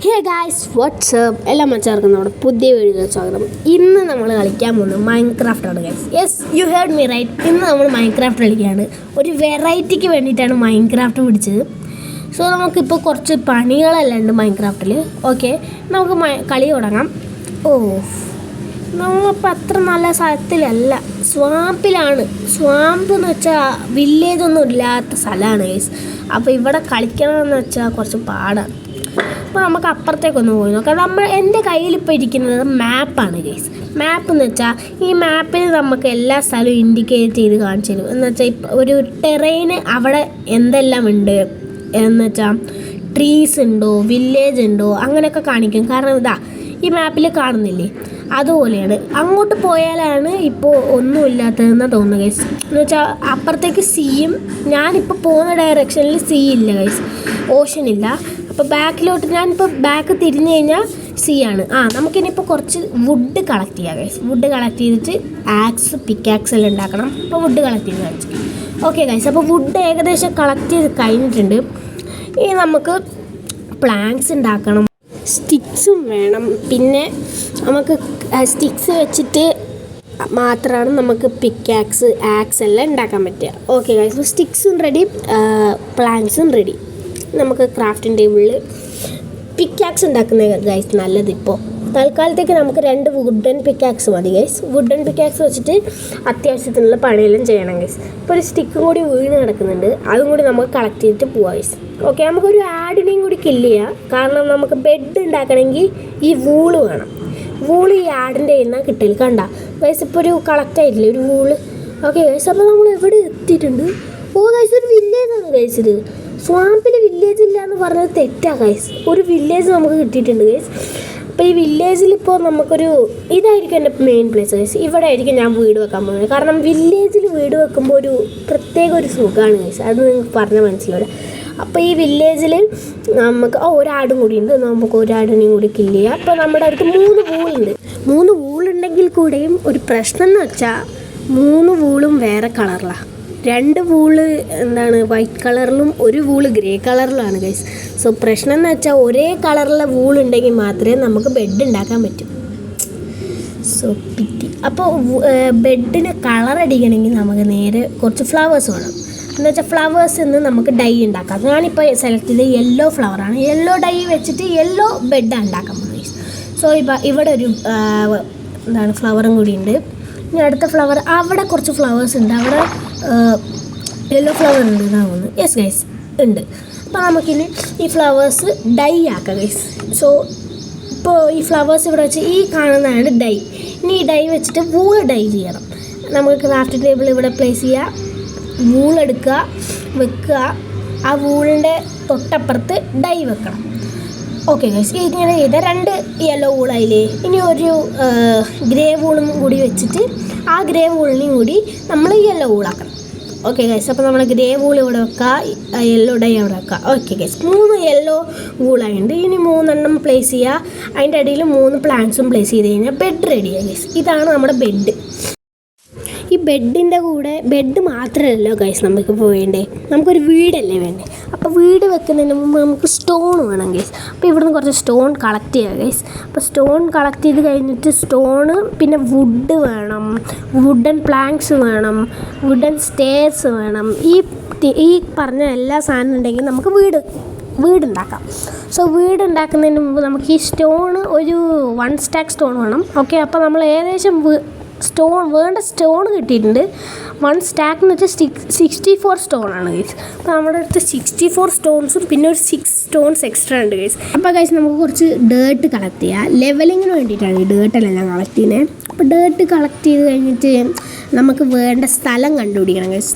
Hey guys WhatsApp എല്ലാ മച്ചാർക്കും നമ്മുടെ പുതിയ വീഡിയോ സ്വാഗതം. ഇന്ന് നമ്മൾ കളിക്കാൻ പോകുന്നത് മൈൻക്രാഫ്റ്റ് ആണ് guys. Yes, you heard me right. ഇന്ന് നമ്മൾ മൈൻക്രാഫ്റ്റ് കളിക്കുകയാണ്. ഒരു വെറൈറ്റിക്ക് വേണ്ടിയിട്ടാണ് മൈൻക്രാഫ്റ്റ് പിടിച്ചത്. സോ നമുക്കിപ്പോൾ കുറച്ച് പണികളെല്ലാം ഉണ്ട് മൈൻക്രാഫ്റ്റിൽ. ഓക്കെ, നമുക്ക് കളി തുടങ്ങാം. നമ്മളിപ്പോൾ അത്ര നല്ല സ്ഥലത്തിലല്ല, സ്വാമ്പിലാണ്. സ്വാമ്പ് എന്ന് വെച്ചാൽ വില്ലേജ് ഒന്നും ഇല്ലാത്ത സ്ഥലമാണ് ഗൈസ്. അപ്പോൾ ഇവിടെ കളിക്കണമെന്ന് വെച്ചാൽ കുറച്ച് പാടാണ്. അപ്പോൾ നമുക്ക് അപ്പുറത്തേക്കൊന്ന് പോയി നോക്കാം. എൻ്റെ കയ്യിലിപ്പോൾ ഇരിക്കുന്നത് മാപ്പാണ് ഗൈസ്. മാപ്പ് എന്ന് വെച്ചാൽ ഈ മാപ്പിൽ നമുക്ക് എല്ലാ സ്ഥലവും ഇൻഡിക്കേറ്റ് ചെയ്ത് കാണിച്ചു തരും. എന്ന് വെച്ചാൽ ഒരു ടെറൈന് അവിടെ എന്തെല്ലാം ഉണ്ട് എന്ന് വെച്ചാൽ ട്രീസ് ഉണ്ടോ, വില്ലേജ് ഉണ്ടോ, അങ്ങനെയൊക്കെ കാണിക്കും. കാരണം ഇതാ ഈ മാപ്പിൽ കാണുന്നില്ലേ, അതുപോലെയാണ്. അങ്ങോട്ട് പോയാലാണ് ഇപ്പോൾ ഒന്നുമില്ലാത്തതെന്ന് തോന്നുന്നു ഗൈസ്. എന്ന് വെച്ചാൽ അപ്പുറത്തേക്ക് സീയും, ഞാനിപ്പോൾ പോകുന്ന ഡയറക്ഷനിൽ സീ ഇല്ല ഗൈസ്, ഓഷൻ ഇല്ല. അപ്പോൾ ബാക്കിലോട്ട് ഞാനിപ്പോൾ ബാക്ക് തിരിഞ്ഞു കഴിഞ്ഞാൽ സീ ആണ്. നമുക്കിനിപ്പോൾ കുറച്ച് വുഡ് കളക്ട് ചെയ്യാം ഗൈസ്. വുഡ് കളക്ട് ചെയ്തിട്ട് ആക്സ്, പിക്കാക്സ് എല്ലാം ഉണ്ടാക്കണം. അപ്പോൾ വുഡ് കളക്ട് ചെയ്ത് കാണിച്ചു. ഓക്കെ ഗൈസ്, അപ്പോൾ വുഡ് ഏകദേശം കളക്ട് ചെയ്ത് കഴിഞ്ഞിട്ടുണ്ട്. ഇനി നമുക്ക് പ്ലാങ്ക്സ് ഉണ്ടാക്കണം, സ്റ്റിക്സും വേണം. പിന്നെ നമുക്ക് സ്റ്റിക്സ് വെച്ചിട്ട് മാത്രമാണ് നമുക്ക് പിക്കാക്സ്, ആക്സ് എല്ലാം ഉണ്ടാക്കാൻ പറ്റുക. ഓക്കെ ഗൈസ്, സ്റ്റിക്സും റെഡി, പ്ലാങ്ക്സും റെഡി. നമുക്ക് ക്രാഫ്റ്റിംഗ് ടേബിളിൽ പിക്കാക്സ് ഉണ്ടാക്കുന്ന ഗൈസ് നല്ലത്. ഇപ്പോൾ തൽക്കാലത്തേക്ക് നമുക്ക് 2 വുഡൻ പിക്കാക്സ് മതി ഗൈസ്. വുഡൻ പിക്കാക്സ് വെച്ചിട്ട് അത്യാവശ്യത്തിനുള്ള പണിയെല്ലാം ചെയ്യണം ഗൈസ്. ഇപ്പോൾ ഒരു സ്റ്റിക്കും കൂടി വീണ് കിടക്കുന്നുണ്ട്, അതും കൂടി നമുക്ക് കളക്ട് ചെയ്തിട്ട് പോവാം ഗൈസ്. ഓക്കെ, നമുക്കൊരു ആഡിനെയും കൂടി കില്ല് ചെയ്യാം. കാരണം നമുക്ക് ബെഡ് ഉണ്ടാക്കണമെങ്കിൽ ഈ വൂള് വേണം. വൂള് ഈ ആഡിൻ്റെ കയ്യിൽ കിട്ടില്ല. കണ്ട ഗൈസ്, ഇപ്പോൾ ഒരു കളക്ട് ആയിട്ടില്ല ഒരു വൂള്. ഓക്കെ ഗൈസ്, അപ്പോൾ നമ്മൾ എവിടെ എത്തിയിട്ടുണ്ട്? ഗൈസ്, ഒരു വില്ലേജാണ് ഗൈസ് ഇത്. സ്വാമ്പിൽ വില്ലേജ് ഇല്ല എന്ന് പറഞ്ഞത് തെറ്റാ ഗൈസ്. ഒരു വില്ലേജ് നമുക്ക് കിട്ടിയിട്ടുണ്ട് ഗൈസ്. അപ്പോൾ ഈ വില്ലേജിൽ ഇപ്പോൾ നമുക്കൊരു ഇതായിരിക്കും എൻ്റെ മെയിൻ പ്ലേസ് ഗൈസ്. ഇവിടെ ആയിരിക്കും ഞാൻ വീട് വെക്കാൻ പോകുന്നത്. കാരണം വില്ലേജിൽ വീട് വെക്കുമ്പോൾ ഒരു പ്രത്യേക ഒരു സുഖമാണ് ഗൈസ്. അത് നിങ്ങൾക്ക് പറഞ്ഞാൽ മനസ്സിലാവില്ല. അപ്പോൾ ഈ വില്ലേജിൽ നമുക്ക് ഒരാടും കൂടി ഉണ്ട്, നമുക്ക് ഒരാടിനെയും കൂടി കില്ല് ചെയ്യാം. അപ്പോൾ നമ്മുടെ അടുത്ത് 3 വൂളുണ്ട്. 3 വൂളുണ്ടെങ്കിൽ കൂടെയും ഒരു പ്രശ്നം എന്ന് വെച്ചാൽ 3 വൂളും വേറെ കളറിലാണ്. 2 വൂള് വൈറ്റ് കളറിലും 1 വൂള് ഗ്രേ കളറിലുമാണ് ഗൈസ്. സോ പ്രശ്നം എന്ന് വെച്ചാൽ ഒരേ കളറിലെ വൂളുണ്ടെങ്കിൽ മാത്രമേ നമുക്ക് ബെഡ് ഉണ്ടാക്കാൻ പറ്റൂ. സോ പിറ്റി. അപ്പോൾ ബെഡിന് കളർ അടിക്കണമെങ്കിൽ നമുക്ക് നേരെ കുറച്ച് ഫ്ലവേഴ്സ് വേണം. എന്ന് വെച്ചാൽ ഫ്ലവേഴ്സിൽ നിന്ന് നമുക്ക് ഡൈ ഉണ്ടാക്കാം. ഞാനിപ്പോൾ സെലക്ട് ചെയ്ത് യെല്ലോ ഫ്ലവറാണ്. യെല്ലോ ഡൈ വെച്ചിട്ട് യെല്ലോ ബെഡാണ് ഉണ്ടാക്കാൻ പോകുന്നത്. സോ ഇവിടെ ഒരു ഫ്ലവറും കൂടി ഉണ്ട്. ഇനി അടുത്ത ഫ്ലവർ, അവിടെ കുറച്ച് ഫ്ലവേഴ്സ് ഉണ്ട്. അവിടെ യെല്ലോ ഫ്ലവർ ഉണ്ട് എന്നാണ്. യെസ് ഗൈസ്, ഉണ്ട്. അപ്പോൾ നമുക്കിനി ഈ ഫ്ലവേഴ്സ് ഡൈ ആക്കാം ഗൈസ്. സോ ഇപ്പോൾ ഈ ഫ്ലവേഴ്സ് ഇവിടെ വെച്ച് ഈ കാണുന്നതാണ് ഡൈ. ഇനി ഈ ഡൈ വെച്ചിട്ട് വൂള് ഡൈ ചെയ്യണം. നമുക്ക് ക്രാഫ്റ്റ് ടേബിൾ ഇവിടെ പ്ലേസ് ചെയ്യുക, വൂളെടുക്കുക, വെക്കുക. ആ വൂളിൻ്റെ തൊട്ടപ്പുറത്ത് ഡൈ വെക്കണം. ഓക്കെ ഗൈസ്, ഇങ്ങനെ ചെയ്ത 2 യെല്ലോ വൂളായില്ലേ. ഇനി ഒരു ഗ്രേ വൂളും കൂടി വെച്ചിട്ട് ആ ഗ്രേ വൂളിനെയും കൂടി നമ്മൾ യെല്ലോ വൂളാക്കണം. ഓക്കെ ഗൈസ്, അപ്പോൾ നമ്മൾ ഗ്രേ വൂൾ ഇവിടെ വെക്കുക, യെല്ലോ ഡൈ അവിടെ വെക്കുക. ഓക്കെ ഗൈസ്, 3 യെല്ലോ വൂളായുണ്ട്. ഇനി 3 എണ്ണം പ്ലേസ് ചെയ്യുക. അതിൻ്റെ ഇടയിൽ 3 പ്ലാന്റ്സും പ്ലേസ് ചെയ്ത് കഴിഞ്ഞാൽ ബെഡ് റെഡിയായി ഗൈസ്. ഇതാണ് നമ്മുടെ ബെഡ്. ഈ ബെഡിൻ്റെ കൂടെ ബെഡ് മാത്രമല്ലല്ലോ ഗൈസ് നമുക്ക് വേണ്ടേ, നമുക്കൊരു വീടല്ലേ വേണ്ടേ. അപ്പോൾ വീട് വെക്കുന്നതിന് മുമ്പ് നമുക്ക് സ്റ്റോൺ വേണം ഗൈസ്. അപ്പോൾ ഇവിടുന്ന് കുറച്ച് സ്റ്റോൺ കളക്ട് ചെയ്യുക ഗൈസ്. അപ്പോൾ സ്റ്റോൺ കളക്ട് ചെയ്ത് കഴിഞ്ഞിട്ട് സ്റ്റോണ്, പിന്നെ വുഡ് വേണം, വുഡൻ പ്ലാങ്ക്സ് വേണം, വുഡൻ സ്റ്റെയർസ് വേണം. ഈ പറഞ്ഞ എല്ലാ സാധനം ഉണ്ടെങ്കിൽ നമുക്ക് വീടുണ്ടാക്കാം. സോ വീടുണ്ടാക്കുന്നതിന് മുമ്പ് നമുക്ക് ഈ സ്റ്റോണ് ഒരു 1 സ്റ്റാക്ക് സ്റ്റോൺ വേണം. ഓക്കെ, അപ്പോൾ നമ്മൾ ഏകദേശം വേണ്ട സ്റ്റോൺ കിട്ടിയിട്ടുണ്ട്. 1 സ്റ്റാക്ക് എന്ന് വെച്ചാൽ 64 സ്റ്റോണാണ് ഗൈസ്. അപ്പോൾ നമ്മുടെ അടുത്ത് 64 സ്റ്റോൺസും പിന്നെ ഒരു 6 സ്റ്റോൺസ് എക്സ്ട്രാ ഉണ്ട് ഗൈസ്. അപ്പോൾ ഗൈസ്, നമുക്ക് കുറച്ച് ഡേർട്ട് കളക്ട് ചെയ്യാം. ലെവലിങ്ങിന് വേണ്ടിയിട്ടാണ് ഈ ഡേർട്ടെല്ലാം ഞാൻ കളക്ട് ചെയ്യുന്നത്. അപ്പോൾ ഡേർട്ട് കളക്ട് ചെയ്ത് കഴിഞ്ഞിട്ട് നമുക്ക് വേണ്ട സ്ഥലം കണ്ടുപിടിക്കണം ഗൈസ്.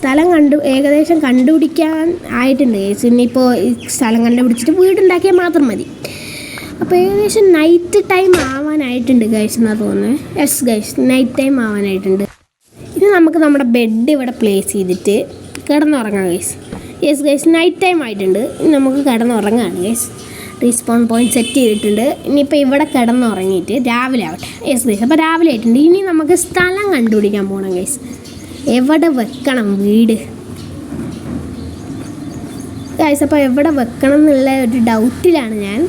ഏകദേശം കണ്ടുപിടിക്കാൻ ആയിട്ടുണ്ട് ഗൈസ്. ഇനിയിപ്പോൾ ഈ സ്ഥലം കണ്ടുപിടിച്ചിട്ട് വീടുണ്ടാക്കിയാൽ മാത്രം മതി. അപ്പോൾ ഏകദേശം നൈറ്റ് ടൈം ആവാനായിട്ടുണ്ട് ഗൈസ് എന്നാണ് തോന്നുന്നത്. യെസ് ഗൈസ്, നൈറ്റ് ടൈം ആവാനായിട്ടുണ്ട്. ഇനി നമുക്ക് നമ്മുടെ ബെഡ് ഇവിടെ പ്ലേസ് ചെയ്തിട്ട് കിടന്നുറങ്ങാം guys. Yes guys, night time ആയിട്ടുണ്ട്. ഇനി നമുക്ക് കിടന്നുറങ്ങാണ് ഗൈസ്. റീസ്പോൺ പോയിൻറ്റ് സെറ്റ് ചെയ്തിട്ടുണ്ട്. ഇനിയിപ്പോൾ ഇവിടെ കിടന്നുറങ്ങിയിട്ട് രാവിലെ ആവട്ടെ. യെസ് ഗൈസ്, അപ്പോൾ രാവിലെ ആയിട്ടുണ്ട്. ഇനി നമുക്ക് സ്ഥലം കണ്ടുപിടിക്കാൻ പോകണം ഗൈസ്. എവിടെ വെക്കണം വീട് ഗൈസ്? അപ്പോൾ എവിടെ വെക്കണം എന്നുള്ള ഒരു ഡൗട്ടിലാണ് ഞാൻ.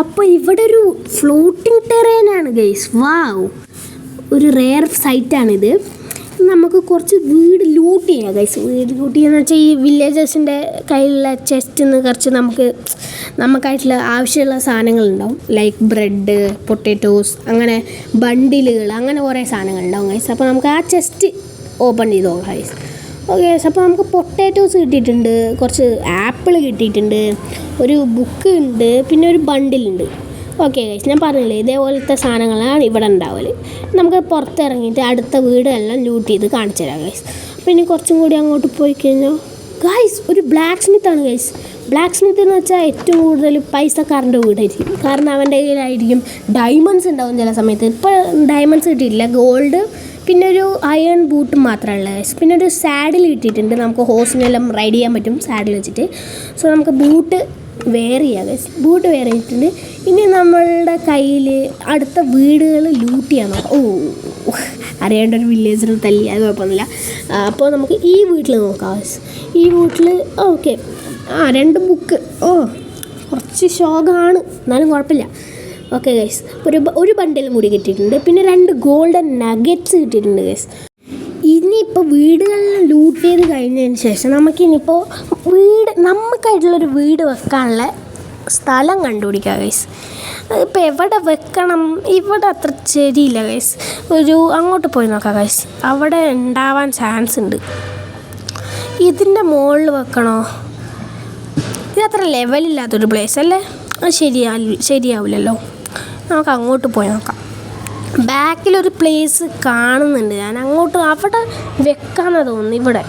അപ്പോൾ ഇവിടെ ഒരു ഫ്ലോട്ടിംഗ് ടെറേനാണ് ഗൈസ്. വാവ്, ഒരു റെയർ സൈറ്റാണിത്. നമുക്ക് കുറച്ച് വീട് ലൂട്ട് ചെയ്യാം ഗൈസ്. വീട് ലൂട്ട് ചെയ്യാന്ന് വെച്ചാൽ ഈ വില്ലേജേഴ്സിൻ്റെ കയ്യിലുള്ള ചെസ്റ്റിൽ നിന്ന് കുറച്ച് നമുക്കായിട്ടുള്ള ആവശ്യമുള്ള സാധനങ്ങളുണ്ടാവും. ലൈക്ക് ബ്രെഡ്, പൊട്ടാറ്റോസ്, അങ്ങനെ ബണ്ടിലുകൾ, അങ്ങനെ കുറേ സാധനങ്ങളുണ്ടാവും ഗൈസ്. അപ്പോൾ നമുക്ക് ആ ചെസ്റ്റ് ഓപ്പൺ ചെയ്ത് നോക്കാം ഗൈസ്. ഓക്കെ ഗൈസ്, അപ്പോൾ നമുക്ക് പൊട്ടാറ്റോസ് കിട്ടിയിട്ടുണ്ട്, കുറച്ച് ആപ്പിൾ കിട്ടിയിട്ടുണ്ട്, ഒരു ബുക്ക് ഉണ്ട്, പിന്നെ ഒരു ബണ്ടിലുണ്ട്. ഓക്കെ ഗൈസ്, ഞാൻ പറഞ്ഞില്ലേ ഇതേപോലത്തെ സാധനങ്ങളാണ് ഇവിടെ ഉണ്ടാവല്. നമുക്ക് പുറത്തിറങ്ങിയിട്ട് അടുത്ത വീടെല്ലാം ലൂട്ട് ചെയ്ത് കാണിച്ചു തരാം ഗൈസ്. പിന്നെ കുറച്ചും കൂടി അങ്ങോട്ട് പോയി കഴിഞ്ഞാൽ ഗൈസ് ഒരു ബ്ലാക്ക് സ്മിത്താണ് ഗൈസ്. ബ്ലാക്ക് സ്മിത്ത് എന്ന് വെച്ചാൽ ഏറ്റവും കൂടുതൽ പൈസക്കാരൻ്റെ വീടായിരിക്കും. കാരണം അവൻ്റെ കയ്യിലായിരിക്കും ഡയമണ്ട്സ് ഉണ്ടാവും ചില സമയത്ത്. ഇപ്പോൾ ഡയമണ്ട്സ് കിട്ടിയിട്ടില്ല, ഗോൾഡ്, പിന്നെ ഒരു അയൺ ബൂട്ടും മാത്രമല്ല ഗൈസ്. പിന്നെ ഒരു സാഡിൽ കിട്ടിയിട്ടുണ്ട്, നമുക്ക് ഹോസിനെല്ലാം റൈഡ് ചെയ്യാൻ പറ്റും സാഡിൽ വെച്ചിട്ട്. സോ നമുക്ക് ബൂട്ട് വെയർ ചെയ്യാം ഗൈസ്. ബൂട്ട് വെയർ ചെയ്തിട്ടുണ്ട്. ഇനി നമ്മളുടെ കയ്യിൽ അടുത്ത വീടുകൾ ലൂട്ട് ചെയ്യാൻ നോക്കാം. അറിയേണ്ട ഒരു വില്ലേജിൽ തല്ലി, അത് കുഴപ്പമൊന്നുമില്ല. അപ്പോൾ നമുക്ക് ഈ വീട്ടിൽ നോക്കാം ഗൈസ്. ഈ വീട്ടിൽ ഓക്കെ 2 ബുക്ക്. കുറച്ച് ശോകമാണ്, എന്നാലും കുഴപ്പമില്ല. ഓക്കെ ഗൈസ്, ഒരു ബണ്ടിലും കൂടി കിട്ടിയിട്ടുണ്ട്. പിന്നെ 2 ഗോൾഡൻ നഗറ്റ്സ് കിട്ടിയിട്ടുണ്ട് ഗൈസ്. ഇനിയിപ്പോൾ വീടുകളെല്ലാം ലൂട്ട് ചെയ്ത് കഴിഞ്ഞതിന് ശേഷം നമുക്കിനിയിപ്പോൾ നമുക്കായിട്ടുള്ളൊരു വീട് വെക്കാനുള്ള സ്ഥലം കണ്ടുപിടിക്കാം ഗൈസ്. ഇപ്പോൾ എവിടെ വെക്കണം, ഇവിടെ അത്ര ശരിയില്ല ഗൈസ്. അങ്ങോട്ട് പോയി നോക്കാം ഗൈസ്, അവിടെ ഉണ്ടാവാൻ ചാൻസ് ഉണ്ട്. ഇതിൻ്റെ മുകളിൽ വെക്കണോ? ഇതത്ര ലെവലില്ലാത്തൊരു പ്ലേസ് അല്ലേ, അത് ശരിയാവില്ലല്ലോ. നമുക്ക് അങ്ങോട്ട് പോയി നോക്കാം. ബാക്കിലൊരു പ്ലേസ് കാണുന്നുണ്ട് ഞാൻ, അവിടെ വെക്കാമെന്നാണ് തോന്നുന്നു. ഇവിടെ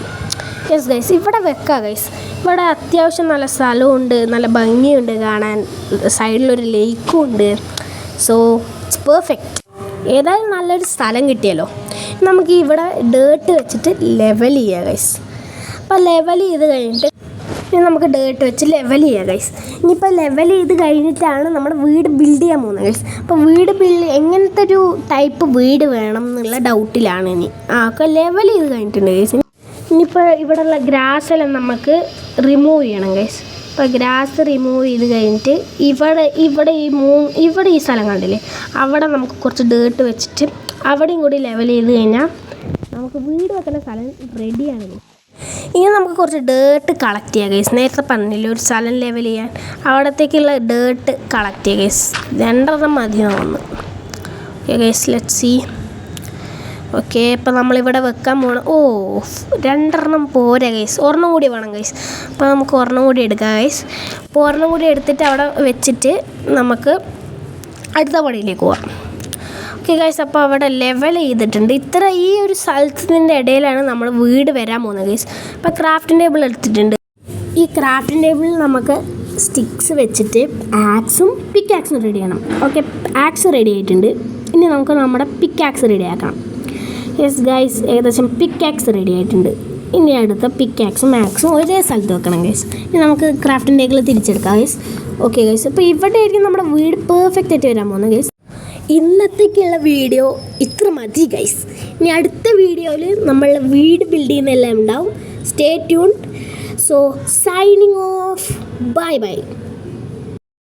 യെസ് ഗൈസ്, ഇവിടെ വെക്കാം ഗൈസ്. ഇവിടെ അത്യാവശ്യം നല്ല സ്ഥലമുണ്ട്, നല്ല ഭംഗിയുണ്ട് കാണാൻ, സൈഡിലൊരു ലേക്കും ഉണ്ട്. So it's perfect. ഏതായാലും നല്ലൊരു സ്ഥലം കിട്ടിയല്ലോ. നമുക്ക് ഇവിടെ ഡേർട്ട് വെച്ചിട്ട് ലെവൽ ചെയ്യാം ഗൈസ്. അപ്പോൾ ലെവൽ ചെയ്ത് കഴിഞ്ഞിട്ട് ഇനി നമുക്ക് ഡേർട്ട് വെച്ച് ലെവൽ ചെയ്യാം ഗൈസ്. ഇനിയിപ്പോൾ ലെവൽ ചെയ്ത് കഴിഞ്ഞിട്ടാണ് നമ്മുടെ വീട് ബിൽഡ് ചെയ്യാൻ പോകുന്നത് ഗൈസ്. അപ്പോൾ വീട് എങ്ങനത്തെ ഒരു ടൈപ്പ് വീട് വേണം എന്നുള്ള ഡൗട്ടിലാണ് ഇനി. ഒക്കെ ലെവൽ ചെയ്ത് കഴിഞ്ഞിട്ടുണ്ട് ഗൈസ്. ഇനിയിപ്പോൾ ഇവിടെയുള്ള ഗ്രാസെല്ലാം നമുക്ക് റിമൂവ് ചെയ്യണം ഗൈസ്. അപ്പോൾ ഗ്രാസ് റിമൂവ് ചെയ്ത് കഴിഞ്ഞിട്ട് ഇവിടെ ഈ സ്ഥലം കണ്ടില്ലേ, അവിടെ നമുക്ക് കുറച്ച് ഡേർട്ട് വെച്ചിട്ട് അവിടെയും കൂടി ലെവൽ ചെയ്ത് കഴിഞ്ഞാൽ നമുക്ക് വീട് വെക്കുന്ന സ്ഥലം റെഡിയാണ്. ഇനി നമുക്ക് കുറച്ച് ഡേർട്ട് കളക്ട് ചെയ്യാം ഗൈസ്. നേരത്തെ പറഞ്ഞില്ലേ ഒരു സ്ഥലം ലെവൽ ചെയ്യാൻ, അവിടത്തേക്കുള്ള ഡേർട്ട് കളക്ട് ചെയ്യാം ഗൈസ്. 2 മതി തോന്നുന്നു. Okay guys, let's see. Okay, ഇപ്പോൾ നമ്മളിവിടെ വെക്കാൻ പോകണം. 2 പോരാ ഗൈസ്, ഒരെണ്ണം കൂടി വേണം ഗൈസ്. അപ്പോൾ നമുക്ക് ഒരെണ്ണം കൂടി എടുക്കാം ഗൈസ്. അപ്പോൾ ഒരെണ്ണം കൂടി എടുത്തിട്ട് അവിടെ വെച്ചിട്ട് നമുക്ക് അടുത്ത പണിയിലേക്ക് പോവാം. ഓക്കെ ഗൈസ്, അപ്പോൾ അവിടെ ലെവൽ ചെയ്തിട്ടുണ്ട്. ഈ ഒരു സ്ഥലത്തിൻ്റെ ഇടയിലാണ് നമ്മൾ വീട് വരാൻ പോകുന്നത് ഗൈസ്. അപ്പോൾ ക്രാഫ്റ്റിംഗ് ടേബിൾ എടുത്തിട്ടുണ്ട്. ഈ ക്രാഫ്റ്റിംഗ് ടേബിളിൽ നമുക്ക് സ്റ്റിക്സ് വെച്ചിട്ട് ആക്സും പിക്കാക്സും റെഡി ചെയ്യണം. ഓക്കെ, ആക്സ് റെഡി ആയിട്ടുണ്ട്. ഇനി നമുക്ക് നമ്മുടെ പിക്കാക്സ് റെഡി ആക്കണം. യെസ് ഗൈസ്, ഏകദേശം പിക്കാക്സ് റെഡി ആയിട്ടുണ്ട്. ഇനി അടുത്ത പിക്കാക്സും ആക്സും ഒരേ സ്ഥലത്ത് വെക്കണം ഗൈസ്. ഇനി നമുക്ക് ക്രാഫ്റ്റിംഗ് ടേബിൾ തിരിച്ചെടുക്കാം ഗൈസ്. ഓക്കെ ഗൈസ്, അപ്പോൾ ഇവിടെ ആയിരിക്കും നമ്മുടെ വീട് പെർഫെക്റ്റ് ആയിട്ട് വരാൻ പോകുന്നത് ഗൈസ്. ഇന്നത്തേക്കുള്ള വീഡിയോ ഇത്ര മതി ഗൈസ്. ഇനി അടുത്ത വീഡിയോയിൽ നമ്മൾ വീട് ബിൽഡ് ചെയ്യുന്നതെല്ലാം ഉണ്ടാവും. Stay tuned. So signing off. Bye bye.